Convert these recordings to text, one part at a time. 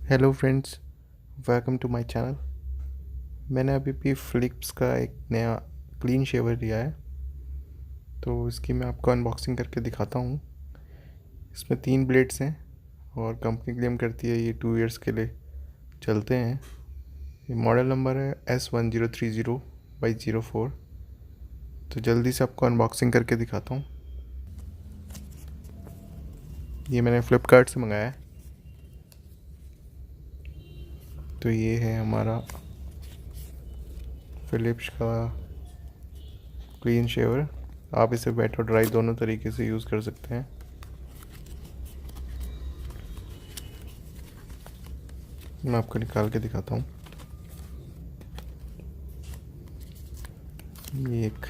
Hello friends, welcome to my channel. मैंने अभी भी फ़िलिप्स का एक नया क्लीन शेवर लिया है, तो इसकी मैं आपको अनबॉक्सिंग करके दिखाता हूँ। इसमें 3 ब्लेड्स हैं और कंपनी क्लेम करती है ये 2 इयर्स के लिए चलते हैं। ये मॉडल नंबर है S1030/04। तो जल्दी से आपको अनबॉक्सिंग करके दिखाता हूँ। ये मैंने फ़्लिपकार्ट से मंगाया है। तो ये है हमारा फ़िलिप्स का क्लीन शेवर। आप इसे वेट और ड्राई दोनों तरीके से यूज़ कर सकते हैं। मैं आपको निकाल के दिखाता हूँ। ये एक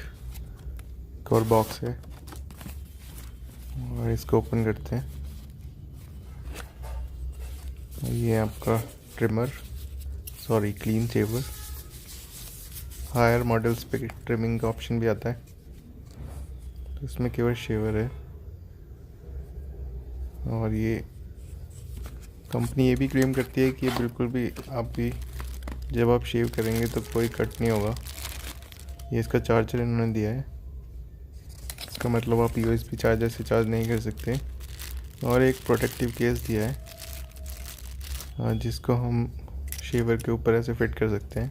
और बॉक्स है और इसको ओपन करते हैं। ये आपका क्लीन शेवर। हायर मॉडल्स पे ट्रिमिंग का ऑप्शन भी आता है, तो इसमें केवल शेवर है। और ये कंपनी ये भी क्लेम करती है कि ये बिल्कुल भी जब आप शेव करेंगे तो कोई कट नहीं होगा। ये इसका चार्जर इन्होंने दिया है, इसका मतलब आप USB चार्जर से चार्ज नहीं कर सकते। और एक प्रोटेक्टिव केस दिया है जिसको हम शेवर के ऊपर ऐसे फिट कर सकते हैं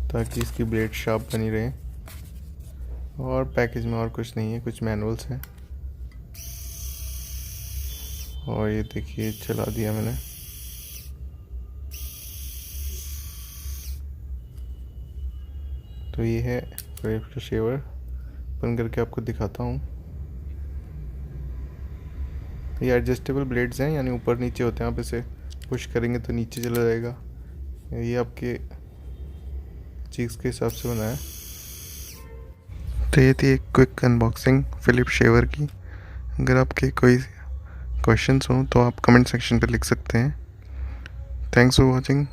ताकि इसकी ब्लेड शार्प बनी रहे। और पैकेज में और कुछ नहीं है, कुछ मैनुअल्स हैं। और ये देखिए, चला दिया मैंने। तो ये है फ़िलिप्स शेवर। ओपन करके आपको दिखाता हूँ। ये एडजस्टेबल ब्लेड्स हैं, यानी ऊपर नीचे होते हैं। आप इसे पुश करेंगे तो नीचे चला जाएगा। ये आपके चीज़ के हिसाब से बना है। तो ये थी एक क्विक अनबॉक्सिंग फ़िलिप्स शेवर की। अगर आपके कोई क्वेश्चंस हों तो आप कमेंट सेक्शन पे लिख सकते हैं। Thanks for watching.